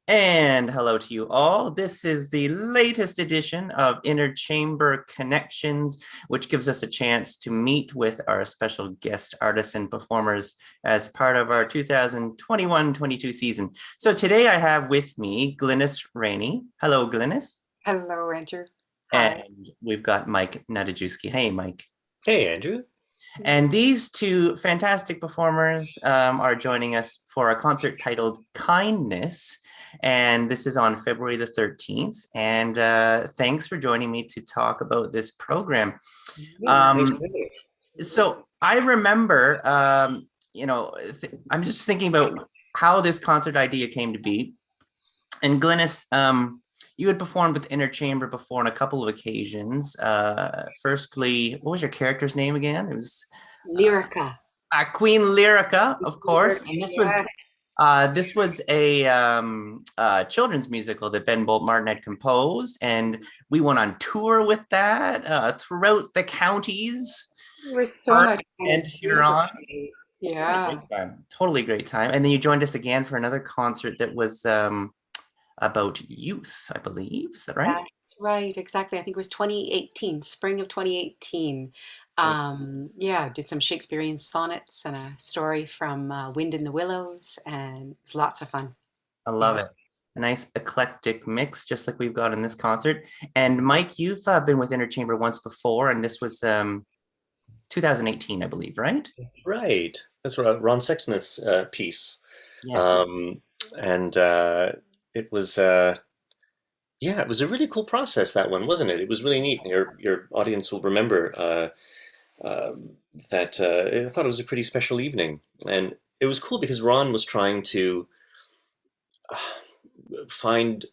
And hello to you all. This is the latest edition of Inner Chamber Connections, which gives us a chance to meet with our special guest artists and performers as part of our 2021-22 season. So today I have with me Glynis Ranney. Hello, Glynis. Hello, Andrew. Hi. And we've got Mike Nadajewski. Hey, Mike. Hey, Andrew. And these two fantastic performers are joining us for a concert titled Kindness. And this is on February the 13th. And thanks for joining me to talk about this program. So I remember, I'm just thinking about how this concert idea came to be. And Glynis, you had performed with INNErchamber before on a couple of occasions. Firstly, what was your character's name again? It was Lyrica. Queen Lyrica, of course. Lyrica, And this yeah. this was a children's musical that Ben Bolt Martin had composed, and we went on tour with that throughout the counties. It was so much fun. And Huron. Yeah. Totally great time. And then you joined us again for another concert that was about youth, I believe. Is that right? That's right, exactly. I think it was 2018, spring of 2018. Yeah, did some Shakespearean sonnets and a story from Wind in the Willows, and it was lots of fun. I love Yeah. it. A nice eclectic mix, just like we've got in this concert. And Mike, you've been with INNErchamber once before, and this was 2018, I believe, right? Right. That's what Ron Sexsmith's piece. Yes. And it was yeah, it was a really cool process, that one, wasn't it? It was really neat. Your audience will remember that I thought it was a pretty special evening. And it was cool because Ron was trying to find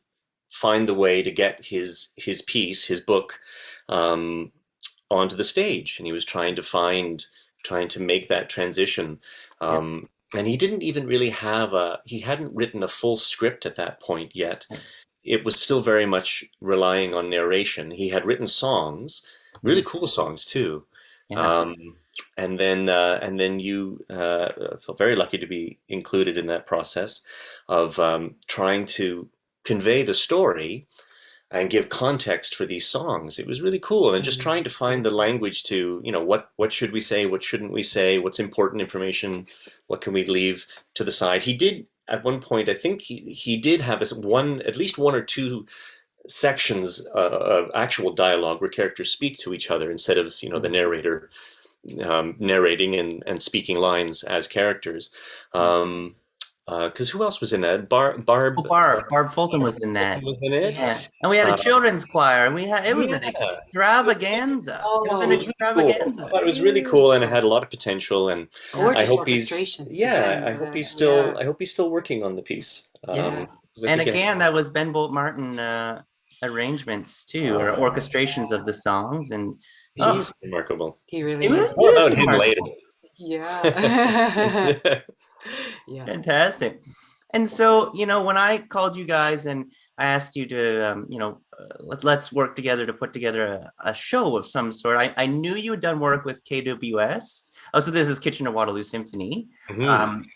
the way to get his piece, his book, onto the stage, and he was trying to make that transition. And he didn't even really he hadn't written a full script at that point yet. It was still very much relying on narration. He had written songs, really cool songs too. Yeah. And then you felt very lucky to be included in that process of trying to convey the story and give context for these songs. It was really cool, and just trying to find the language to, what should we say, what shouldn't we say, what's important information, what can we leave to the side. He did at one point, I think he did have at least one or two sections of actual dialogue where characters speak to each other instead of, the narrator narrating and speaking lines as characters. Because who else was in that? Barb Fulton was in that. was in it. Yeah. And we had a children's choir, and it was an extravaganza. It was an It was extravaganza. cool. I thought it was really cool, and it had a lot of potential. And Gorgeous I hope orchestrations. I hope he's still, I hope he's still working on the piece. Yeah. And again, that was Ben Bolt Martin arrangements too, or orchestrations of the songs, and he's remarkable. He really It is. was More about him remarkable. later. Yeah. Yeah. Fantastic. And so, when I called you guys and I asked you to, let's work together to put together a show of some sort, I knew you had done work with KWS. Oh, so this is Kitchener-Waterloo Symphony.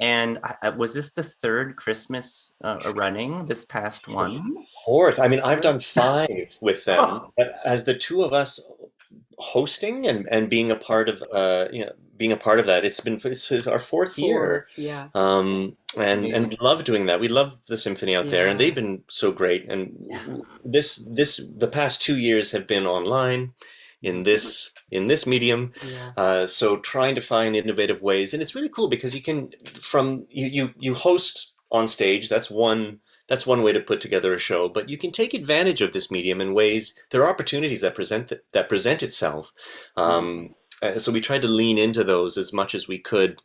And was this the third Christmas running, this past one? Fourth. I mean, I've done 5 with them, but as the two of us hosting and being a part of that, it's our fourth year. Yeah. And love doing that. We love the symphony out there, and they've been so great. And the past 2 years have been online in this medium. So trying to find innovative ways, and it's really cool because you can you host on stage. That's one way to put together a show, but you can take advantage of this medium in ways. There are opportunities that present itself. So we tried to lean into those as much as we could.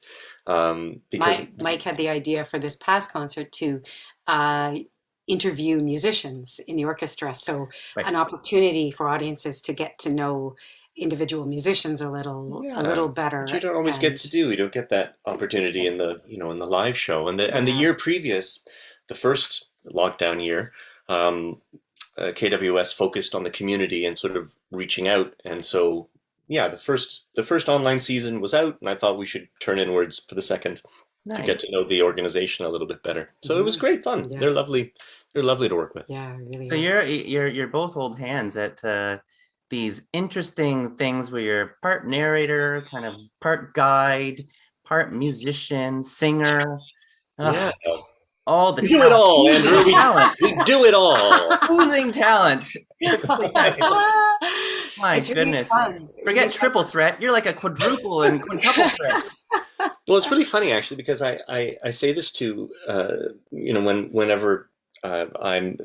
Because Mike had the idea for this past concert to interview musicians in the orchestra, so an opportunity for audiences to get to know individual musicians a little better. Which you don't always get to do. You don't get that opportunity in the in the live show. And the year previous, the first lockdown year, KWS focused on the community and sort of reaching out. And so, yeah, the first online season was out, and I thought we should turn inwards for the second. to get Nice. to know the organization a little bit better. So it was great fun. Yeah. They're lovely. They're lovely to work with. Yeah, really. So you're both old hands at these interesting things where you're part narrator, kind of part guide, part musician, singer. Yeah. Ugh, all the We do it talent, all, oozing Andrew. talent, We do it all. oozing talent. My It's really goodness. fun. Forget triple threat. You're like a quadruple and quintuple threat. Well, it's really funny actually because I say this to whenever I'm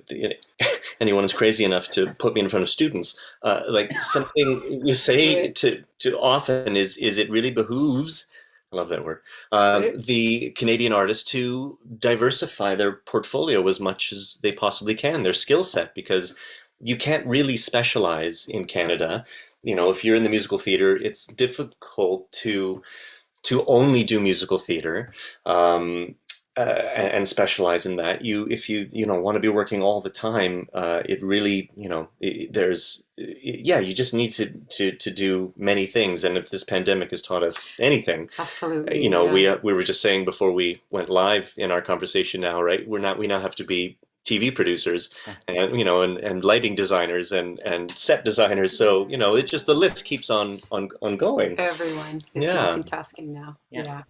anyone is crazy enough to put me in front of students, like something you say to often is it really behooves, I love that word, the Canadian artist to diversify their portfolio as much as they possibly can, their skill set, because you can't really specialize in Canada. If you're in the musical theater, it's difficult to only do musical theater and specialize in that. If you want to be working all the time, it really you just need to do many things. And if this pandemic has taught us anything, Absolutely. we were just saying before we went live in our conversation now, right? We now have to be TV producers and and lighting designers and set designers, so it's just the list keeps on going. Everyone is multitasking now. Yeah.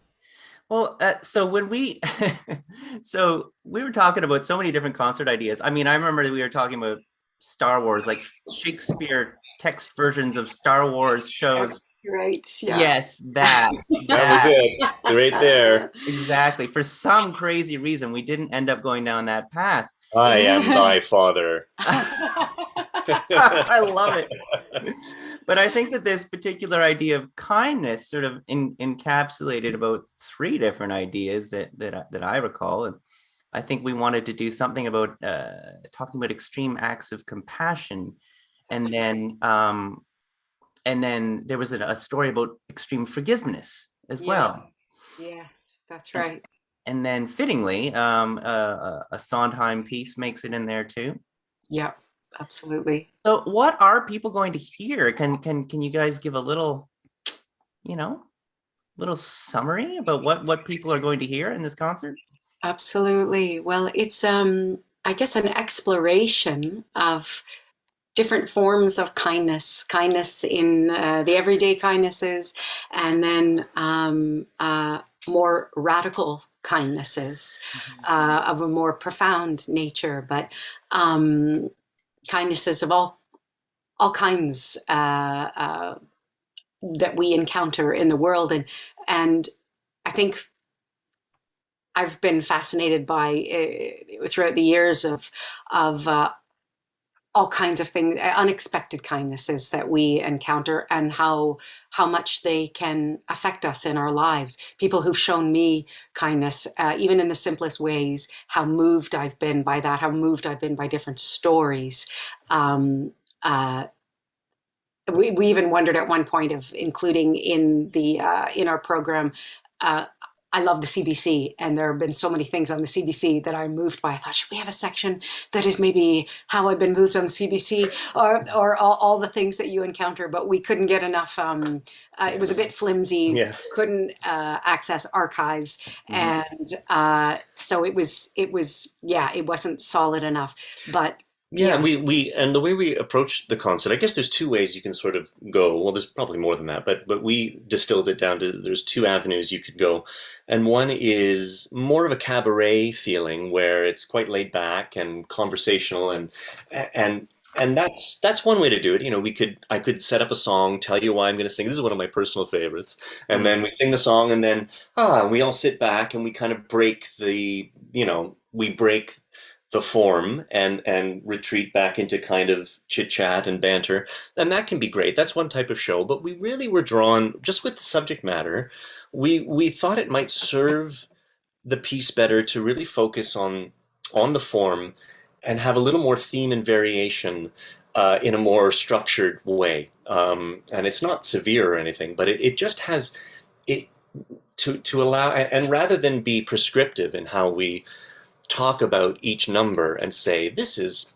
Well, so when so we were talking about so many different concert ideas. I mean, I remember we were talking about Star Wars, like Shakespeare text versions of Star Wars shows. Right. Yeah. Yes, that was it, right there. Exactly. For some crazy reason, we didn't end up going down that path. I am thy father. I love it. But I think that this particular idea of kindness sort of encapsulated about 3 different ideas that I recall. And I think we wanted to do something about talking about extreme acts of compassion. And then there was a story about extreme forgiveness as well. Yeah, that's right. And then fittingly, a Sondheim piece makes it in there too. Yeah, absolutely. So what are people going to hear? Can you guys give a little, little summary about what people are going to hear in this concert? Absolutely. Well, it's I guess an exploration of different forms of kindness in the everyday kindnesses, and then more radical kindnesses of a more profound nature, but kindnesses of all kinds that we encounter in the world. And I think I've been fascinated by throughout the years of all kinds of things, unexpected kindnesses that we encounter, and how much they can affect us in our lives. People who've shown me kindness, even in the simplest ways, how moved I've been by that, how moved I've been by different stories. We even wondered at one point of including in our program. I love the CBC, and there have been so many things on the CBC that I'm moved by. I thought, should we have a section that is maybe how I've been moved on the CBC, or all the things that you encounter? But we couldn't get enough. It was a bit flimsy. Yeah. Couldn't access archives, and so it wasn't solid enough. But yeah, we and the way we approach the concert, I guess there's 2 ways you can sort of go. Well, there's probably more than that, but we distilled it down to there's 2 avenues you could go, and one is more of a cabaret feeling where it's quite laid back and conversational, and that's one way to do it. I could set up a song, tell you why I'm going to sing. This is one of my personal favorites, and then we sing the song, and then we all sit back and we kind of break the form and retreat back into kind of chit chat and banter, and that can be great. That's one type of show. But we really were drawn just with the subject matter. We thought it might serve the piece better to really focus on the form and have a little more theme and variation in a more structured way. And it's not severe or anything, but it just has it to allow, and rather than be prescriptive in how we talk about each number and say, this is,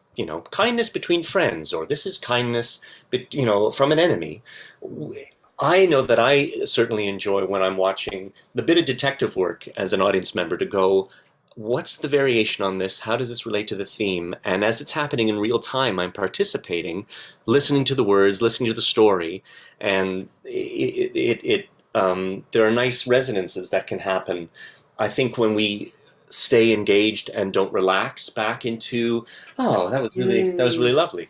kindness between friends, or this is kindness, from an enemy. I know that I certainly enjoy when I'm watching the bit of detective work as an audience member to go, what's the variation on this? How does this relate to the theme? And as it's happening in real time, I'm participating, listening to the words, listening to the story, and there are nice resonances that can happen. I think when we stay engaged and don't relax back into, oh, that was really Mm. lovely.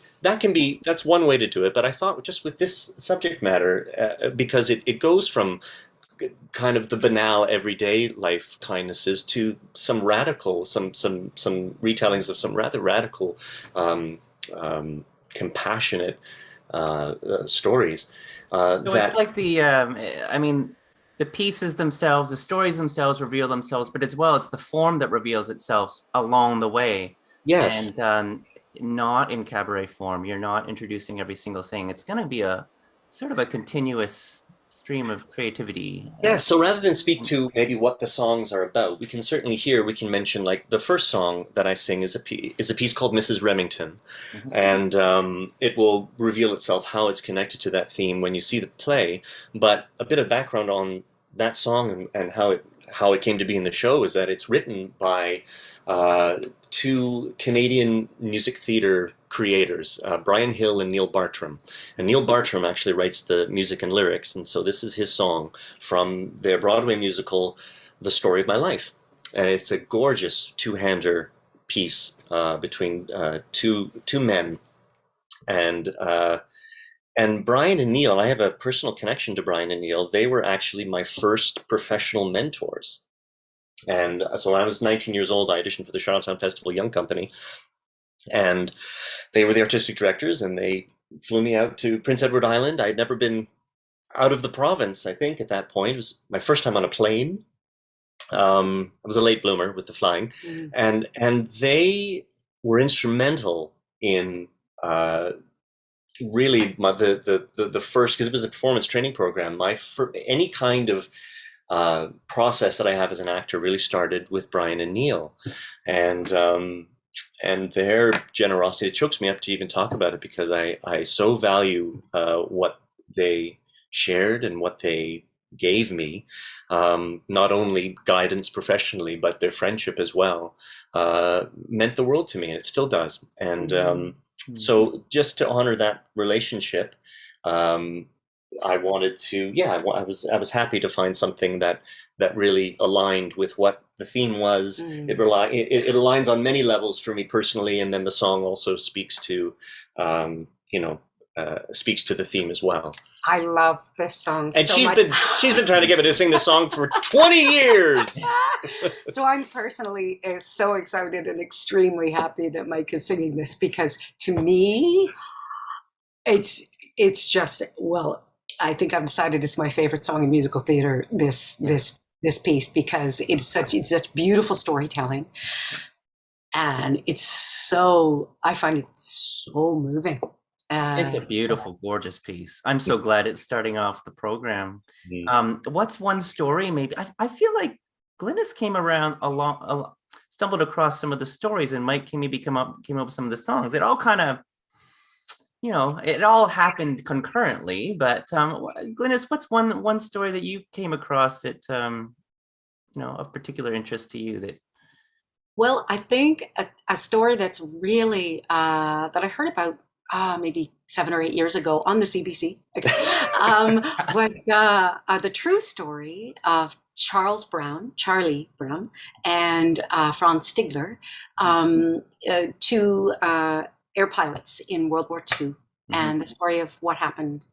That's one way to do it. But I thought just with this subject matter, because it goes from kind of the banal everyday life kindnesses to some radical, some retellings of some rather radical, um, compassionate stories So it's that like I mean, the pieces themselves, the stories themselves reveal themselves, but as well, it's the form that reveals itself along the way. yes. And not in cabaret form. You're not introducing every single thing. It's going to be a sort of a continuous stream of creativity. Yeah, so rather than speak to maybe what the songs are about, we can certainly hear, we can mention like the first song that I sing is a piece called Mrs. Remington, Mhm. and it will reveal itself how it's connected to that theme when you see the play. But a bit of background on that song and how it came to be in the show is that it's written by uh, two Canadian music theater creators, Brian Hill and Neil Bartram. And Neil Bartram actually writes the music and lyrics, and so this is his song from their Broadway musical, The Story of My Life. And it's a gorgeous two-hander piece between two men. And Brian and Neil, I have a personal connection to Brian and Neil. They were actually my first professional mentors. And so when I was 19 years old, I auditioned for the Charlottetown Festival Young Company, and they were the artistic directors, and they flew me out to Prince Edward Island. I had never been out of the province, I think, at that point. It was my first time on a plane. I was a late bloomer with the flying, Mm. and they were instrumental in really the first, because it was a performance training program. Any kind of process that I have as an actor really started with Brian and Neil, and their generosity. It chokes me up to even talk about it because I so value what they shared and what they gave me, not only guidance professionally, but their friendship as well, meant the world to me, and it still does. And Mhm. so just to honor that relationship, um, I wanted to, yeah, I was happy to find something that really aligned with what the theme was. Mm. It aligns on many levels for me personally, and then the song also speaks to, you know, speaks to the theme as well. I love this song And so much. she's been trying to get me to sing this song for 20 years. So I'm personally so excited and extremely happy that Mike is singing this, because to me, it's just, well, I think I've decided it's my favorite song in musical theater. Yeah. This piece, because it's such beautiful storytelling, and I find it so moving. It's Uh, a beautiful, gorgeous piece. I'm so glad it's starting off the program. Mm. What's one story? Maybe I feel like Glynis came around stumbled across some of the stories, and Mike came up with some of the songs. It all kind of, it all happened concurrently. But Glynis, what's one story that you came across that of particular interest to you? That Well, I think a story that's really that I heard about maybe 7 or 8 years ago on the CBC was the true story of Charlie Brown, and Franz Stigler, two air pilots in World War II, Mhm. and the story of what happened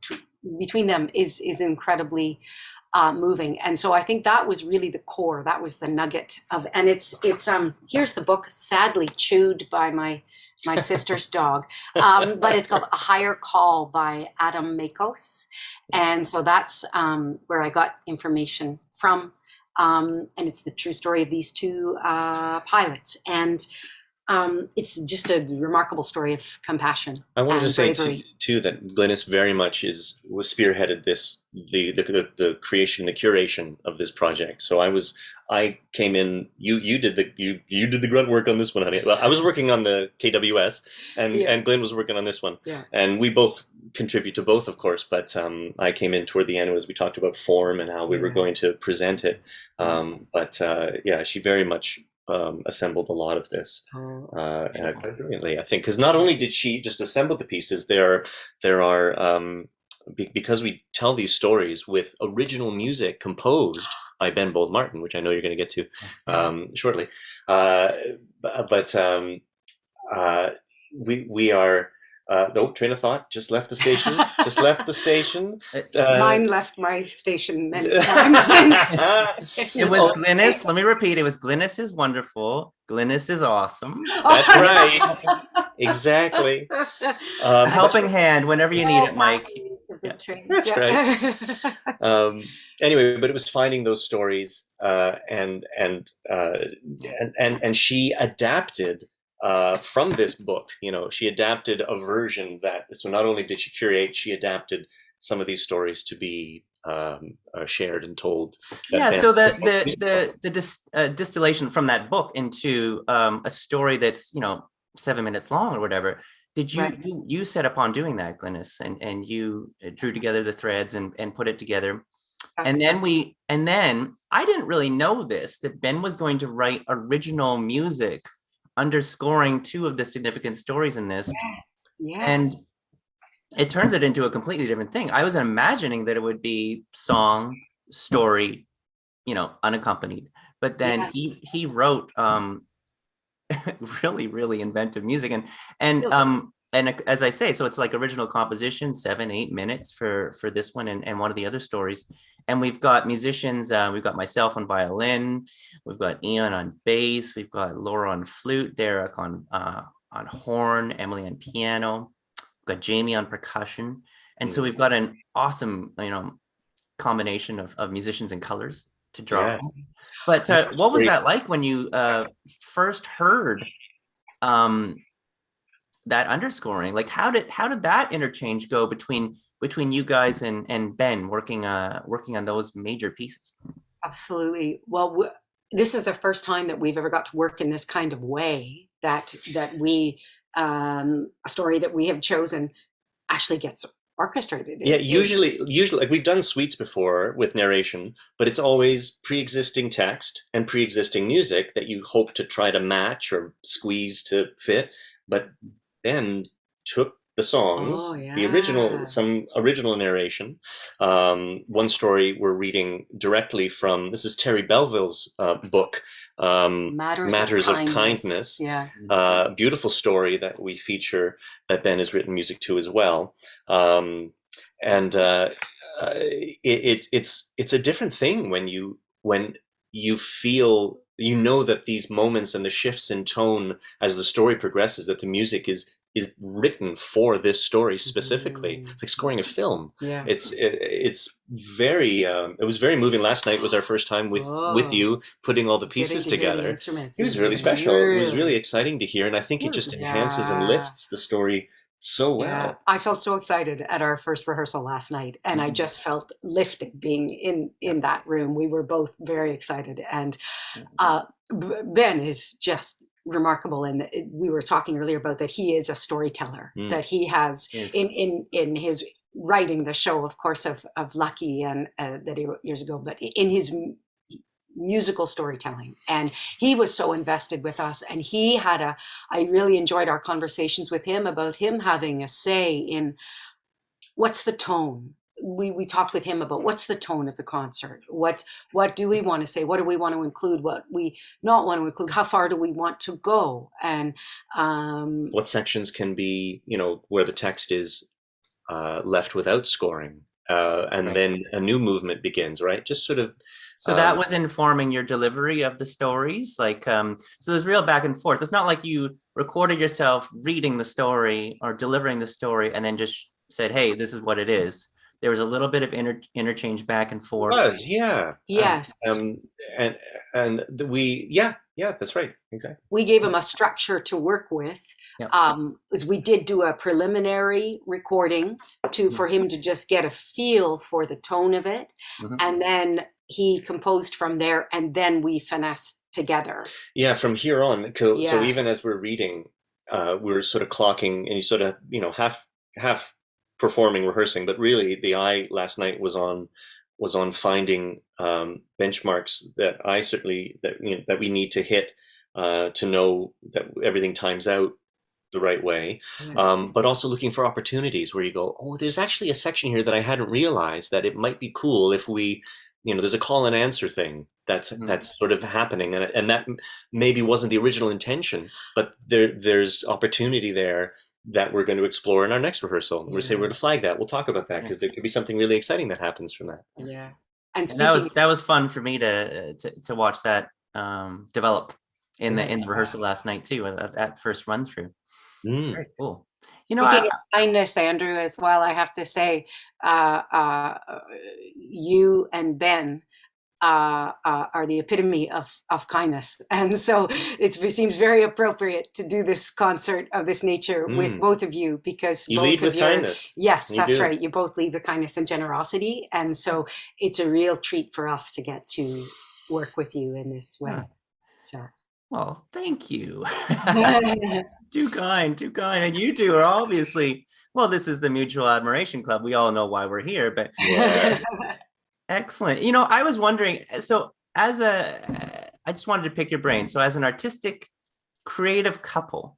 between them is incredibly moving. And so I think that was really the core. That was the nugget of, and it's here's the book, sadly chewed by my sister's dog, but it's called A Higher Call by Adam Makos, and so that's where I got information from, and it's the true story of these two pilots. And It's just a remarkable story of compassion I wanted to and say bravery. too that Glynis very much was spearheaded the creation, the curation of this project. So I came in. You did the grunt work on this one, honey. Well, I was working on the KWS, and Glenn was working on this one, and we both contribute to both, of course. But I came in toward the end as we talked about form and how we were going to present it. But yeah, she very much assembled a lot of this quite brilliantly, I think, because not only did she just assemble the pieces, there are because we tell these stories with original music composed by Ben Bolt Martin, which I know you're going to get to shortly. But we are. No, train of thought. Just left the station. Just left the station. Mine left my station many times. It was Glynis. Let me repeat. It was Glynis is wonderful. Glynis is awesome. That's right. Exactly. A helping hand whenever you need it, Mike. That's right. Anyway, but it was finding those stories, and she adapted. From this book, she adapted a version so not only did she curate, she adapted some of these stories to be shared and told. Yeah, so the distillation from that book into a story that's 7 minutes long or whatever. Did you set upon doing that, Glynis, and you drew together the threads and put it together? And then I didn't really know this, that Ben was going to write original music underscoring two of the significant stories in this. Yes. And it turns it into a completely different thing. I was imagining that it would be song, story, unaccompanied. But then he wrote really, really inventive music. And as I say, so it's like original composition, 7-8 minutes for this one and one of the other stories. And we've got musicians. We've got myself on violin. We've got Ian on bass. We've got Laura on flute, Derek on horn, Emily on piano. We've got Jamie on percussion. And so we've got an awesome, combination of musicians and colors to draw from. But what was that like when you first heard that underscoring? Like how did that interchange go between you guys and Ben working on those major pieces? Absolutely. Well, this is the first time that we've ever got to work in this kind of way, that we a story that we have chosen actually gets orchestrated. Usually like we've done suites before with narration, but it's always pre-existing text and pre-existing music that you hope to try to match or squeeze to fit. But Ben took the songs, some original narration. One story we're reading directly from, this is Terry Belville's book, Matters of Kindness. Beautiful story that we feature, that Ben has written music to as well. It's a different thing when you feel, that these moments and the shifts in tone as the story progresses, that the music is written for this story specifically. It's like scoring a film. It's very it was very moving. Last night was our first time with you putting all the pieces together. It was really special. It was really exciting to hear, and I think it just enhances and lifts the story so well. I felt so excited at our first rehearsal last night, and I just felt lifted being in that room. We were both very excited, and Ben is just remarkable. And we were talking earlier about that he is a storyteller, that he has in his writing the show, of course, of Lucky and that he wrote years ago, but in his musical storytelling. And he was so invested with us, and I really enjoyed our conversations with him about him having a say in what's the tone. We talked with him about what's the tone of the concert, what do we want to say, what do we want to include, what we not want to include, how far do we want to go, and what sections can be, where the text is left without scoring, and then a new movement begins, right? Just sort of. So that was informing your delivery of the stories, like so there's real back and forth. It's not like you recorded yourself reading the story or delivering the story and then just said, hey, this is what it is. there was a little bit of interchange back and forth. Was, yeah. Yes. And yeah, that's right. Exactly. We gave him a structure to work with. Yep. As we did do a preliminary recording for him to just get a feel for the tone of it. And then he composed from there, and then we finessed together. Yeah, from here on. So even as we're reading, we're sort of clocking, and you sort of, half performing, rehearsing, but really the eye last night was on finding benchmarks that that we need to hit to know that everything times out the right way, but also looking for opportunities where you go, oh, there's actually a section here that I hadn't realized that it might be cool if we, there's a call and answer thing that's sort of happening, and that maybe wasn't the original intention, but there's opportunity there that we're going to explore in our next rehearsal. We're going to flag that. We'll talk about that because there could be something really exciting that happens from that. Yeah, and that was fun for me to watch that develop in the rehearsal last night too. That first run through. Very cool. Speaking of kindness, Andrew, as well, I have to say, you and Ben are the epitome of kindness, and so it seems very appropriate to do this concert of this nature with both of you, because you both lead of with kindness. Yes, that's right. You both lead with kindness and generosity, and so it's a real treat for us to get to work with you in this way. So. Well, thank you. Too kind. And you two are obviously, well, this is the Mutual Admiration Club. We all know why we're here, but excellent. I was wondering, so I just wanted to pick your brain. So as an artistic, creative couple,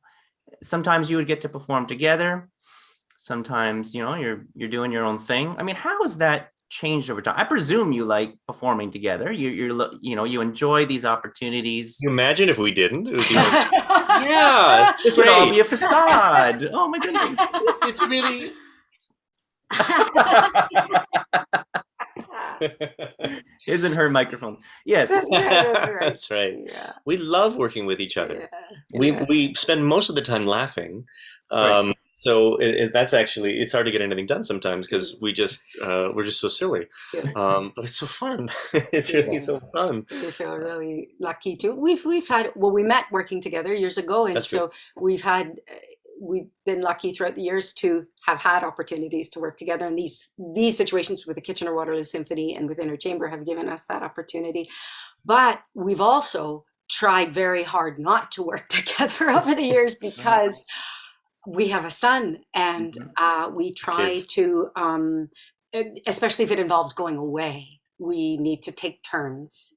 sometimes you would get to perform together. Sometimes, you're doing your own thing. I mean, how has that changed over time? I presume you like performing together. You enjoy these opportunities. Can you imagine if we didn't? It would be like, yeah, this would all be a facade. Oh my goodness. It's really isn't her microphone. Yes. That's right. Yeah. We love working with each other. Yeah. We spend most of the time laughing. Right. So that's actually, it's hard to get anything done sometimes because we're just so silly. Yeah. But it's so fun. It's really so fun. We feel really lucky too. We've had, we met working together years ago, and that's so true. We've been lucky throughout the years to have had opportunities to work together. And these situations with the Kitchener-Waterloo Symphony and with INNERchamber have given us that opportunity. But we've also tried very hard not to work together over the years because we have a son, and we try to, especially if it involves going away, we need to take turns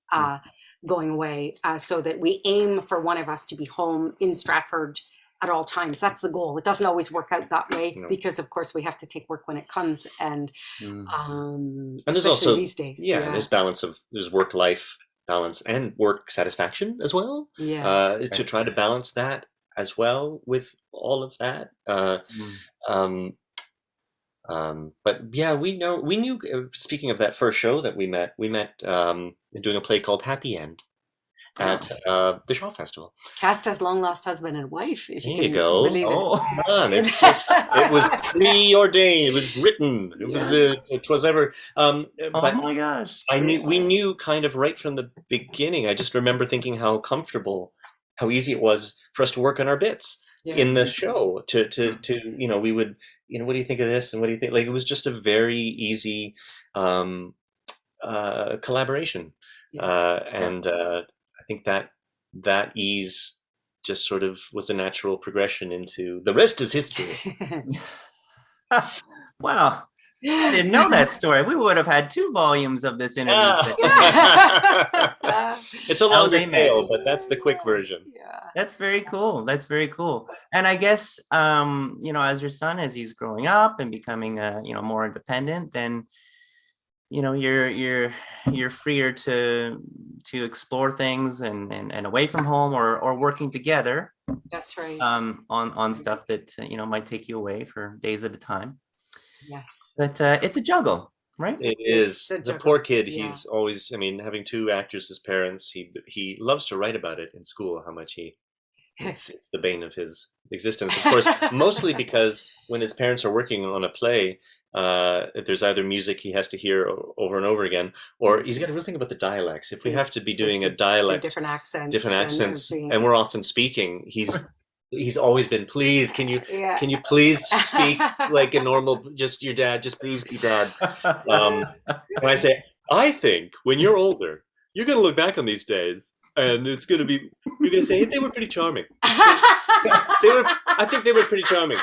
going away so that we aim for one of us to be home in Stratford at all times. That's the goal. It doesn't always work out that way because, of course, we have to take work when it comes, and there's also these days, there's work-life balance and work satisfaction as well. Yeah, to try to balance that as well with all of that. But yeah, we knew. Speaking of that first show that we met doing a play called Happy End at the Shaw Festival. Cast as long lost husband and wife. If you can believe it. It's just it was preordained. It was written. It was ever. Oh my gosh! We knew kind of right from the beginning. I just remember thinking how comfortable, how easy it was for us to work on our bits in the show. To we would what do you think of this and what do you think? Like, it was just a very easy collaboration, and I think that ease just sort of was a natural progression into the rest is history. Wow. I didn't know that story. We would have had 2 volumes of this interview. It's a longer tale, but that's the quick version. Yeah. That's very cool. And I guess, as your son, as he's growing up and becoming, more independent, then, you're freer to explore things and away from home or working together. That's right. On stuff that, might take you away for days at a time. Yes. But it's a juggle, right? It is. The poor kid, he's always, having 2 actors as parents, he loves to write about it in school, how much he It's the bane of his existence, of course, mostly because when his parents are working on a play, there's either music he has to hear over and over again, or he's got to really think about the dialects. If we have to be doing a dialect, different accents, and we're often speaking, he's always been, please, can you please speak like a normal, just your dad, just please be dad. And I say, I think when you're older, you're going to look back on these days, and you're going to say, hey, they were pretty charming. I think they were pretty charming,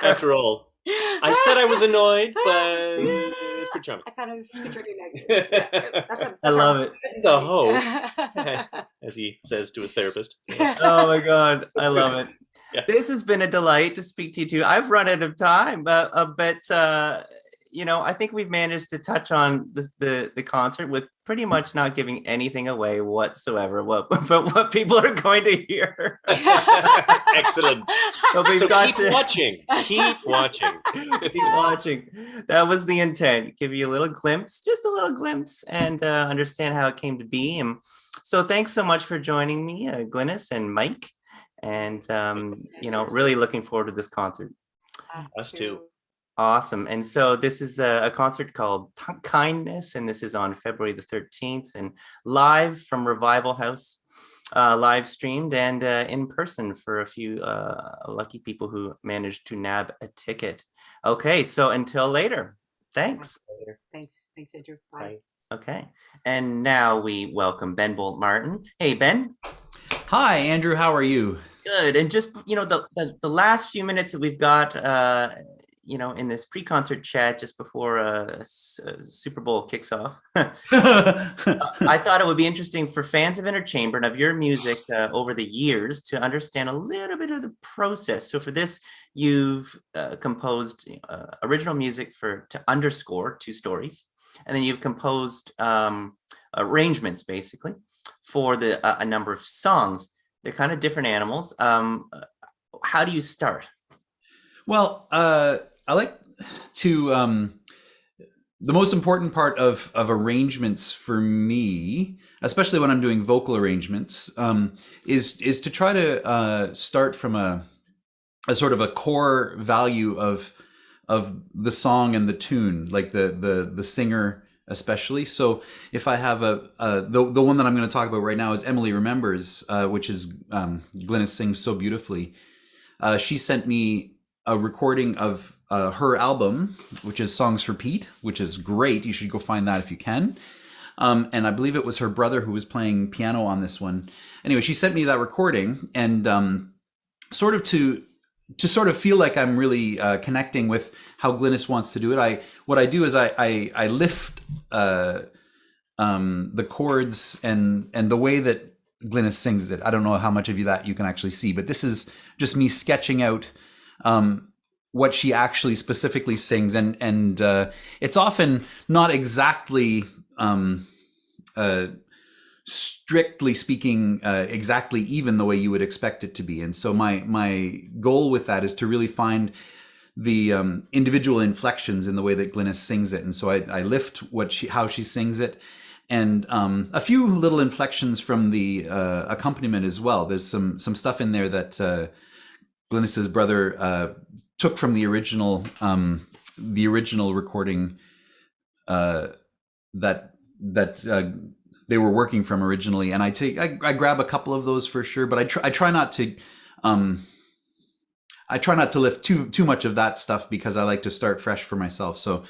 after all. I said I was annoyed, but it was pretty charming. I kind of secretly like it. I love it. That's the hope, as he says to his therapist. Oh my God, I love it. Yeah. This has been a delight to speak to you too. I've run out of time, but I think we've managed to touch on the concert with pretty much not giving anything away whatsoever. What people are going to hear. Excellent. So we've keep watching. Keep watching. Keep watching. That was the intent. Give you a little glimpse, just a little glimpse, and understand how it came to be. And so thanks so much for joining me, Glynis and Mike. And really looking forward to this concert. Us too. Awesome. And so this is a concert called Kindness, and this is on February the 13th, and live from Revival House, live streamed and in person for a few lucky people who managed to nab a ticket. Okay, so until later. Thanks. Thanks, Andrew. Bye. Okay, and now we welcome Ben Bolt Martin. Hey, Ben. Hi, Andrew. How are you? Good. And just, the last few minutes that we've got, in this pre-concert chat just before Super Bowl kicks off, I thought it would be interesting for fans of INNERchamber and of your music over the years to understand a little bit of the process. So for this, you've composed original music to underscore two stories, and then you've composed arrangements basically for a number of songs. They're kind of different animals. How do you start? Well, I like to, the most important part of arrangements for me, especially when I'm doing vocal arrangements, is to try to start from a sort of a core value of the song and the tune, like the singer especially. So if I have the one that I'm going to talk about right now is Emily Remembers, which is Glynis sings so beautifully. She sent me a recording of her album, which is Songs for Pete, which is great. You should go find that if you can. And I believe it was her brother who was playing piano on this one. Anyway, she sent me that recording, and sort of to feel like I'm really connecting with how Glynis wants to do it. What I do is I lift the chords and the way that Glynis sings it. I don't know how much of that you can actually see, but this is just me sketching out what she actually specifically sings, and it's often not exactly strictly speaking exactly even the way you would expect it to be. And so my goal with that is to really find the individual inflections in the way that Glynis sings it. And so I lift how she sings it, and a few little inflections from the accompaniment as well. There's some stuff in there that Glynis's brother took from the original recording that they were working from originally, and I grab a couple of those for sure, but I try not to lift too much of that stuff, because I like to start fresh for myself. So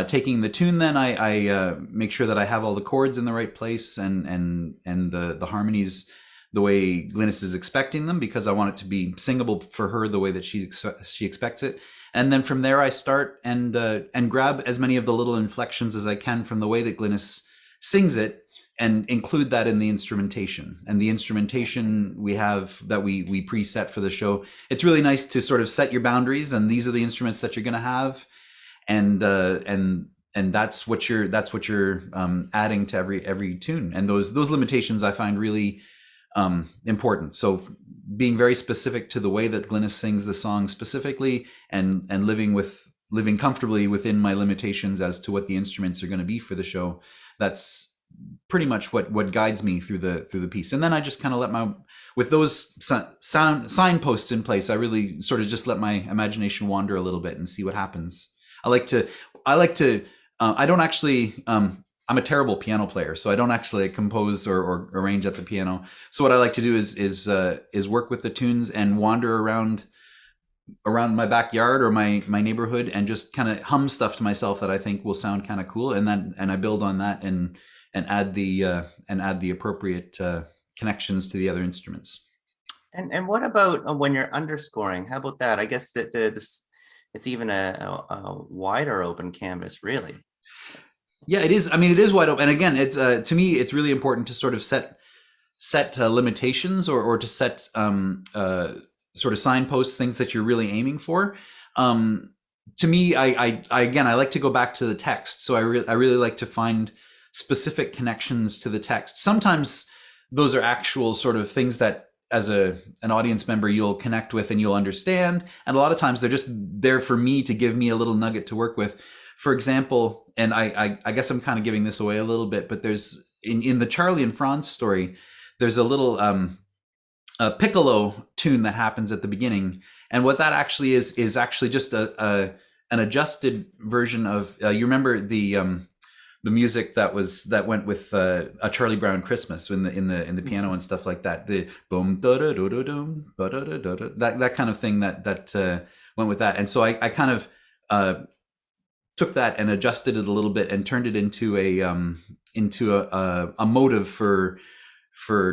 taking the tune, then I make sure that I have all the chords in the right place, and the harmonies the way Glynis is expecting them, because I want it to be singable for her the way that she expects it. And then from there I start and grab as many of the little inflections as I can from the way that Glynis sings it, and include that in the instrumentation. And the instrumentation we have that we preset for the show, it's really nice to sort of set your boundaries, and these are the instruments that you're going to have, and that's what you're adding to every tune. And those limitations I find really important. So being very specific to the way that Glynis sings the song specifically, and living comfortably within my limitations as to what the instruments are going to be for the show. That's pretty much what guides me through the piece. And then I just kind of let with those signposts in place, I really sort of just let my imagination wander a little bit and see what happens. I don't actually, I'm a terrible piano player, so I don't actually compose or arrange at the piano. So what I like to do is work with the tunes and wander around my backyard or my neighborhood and just kind of hum stuff to myself that I think will sound kind of cool, and I build on that and add the appropriate connections to the other instruments. And what about when you're underscoring? How about that? I guess that this it's even a wider open canvas, really. Yeah, it is. I mean, it is wide open. And again, it's to me, it's really important to sort of set limitations or to set sort of signposts, things that you're really aiming for. To me, I again, I like to go back to the text. So I really like to find specific connections to the text. Sometimes those are actual sort of things that as an audience member you'll connect with and you'll understand. And a lot of times they're just there for me to give me a little nugget to work with. For example, and I guess I'm kind of giving this away a little bit, but there's in the Charlie and Franz story, there's a little a piccolo tune that happens at the beginning, and what that actually is actually just an adjusted version of you remember the music that went with a Charlie Brown Christmas in the piano and stuff like that, the boom da da da da dum da da da da, that kind of thing that went with that. And so I kind of took that and adjusted it a little bit and turned it into a motive for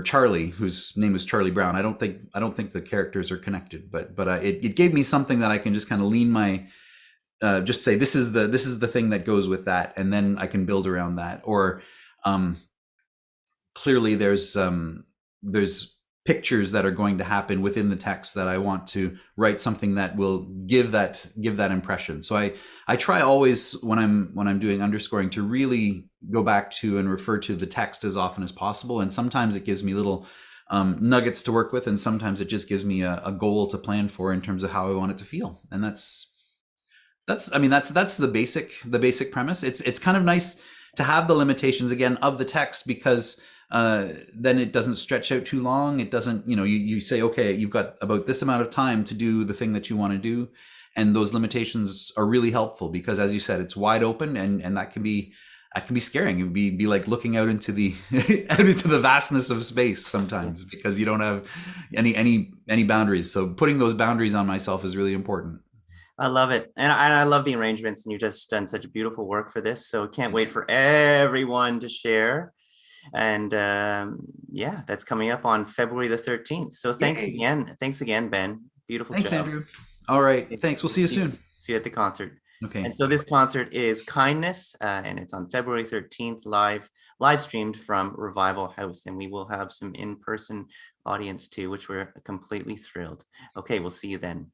Charlie, whose name is Charlie Brown. I don't think the characters are connected, but it gave me something that I can just kind of lean my just say this is the thing that goes with that, and then I can build around that. Or clearly there's pictures that are going to happen within the text that I want to write something that will give that impression. So I try always when I'm doing underscoring to really go back to and refer to the text as often as possible. And sometimes it gives me little nuggets to work with, and sometimes it just gives me a goal to plan for in terms of how I want it to feel. And that's the basic premise. It's kind of nice to have the limitations again of the text, because then it doesn't stretch out too long. It doesn't, you say, okay, you've got about this amount of time to do the thing that you want to do. And those limitations are really helpful because, as you said, it's wide open, and that can be scaring. It would be like looking out into the out into the vastness of space sometimes, because you don't have any boundaries. So putting those boundaries on myself is really important. I love it. And I love the arrangements, and you've just done such beautiful work for this. So can't wait for everyone to share. And yeah, that's coming up on February the 13th. So thanks again, Ben. Beautiful Thanks, job. Andrew. All right. Thanks. We'll see you soon. See you at the concert. Okay. And so this concert is Kindness, and it's on February 13th, live streamed from Revival House. And we will have some in-person audience too, which we're completely thrilled. Okay, we'll see you then.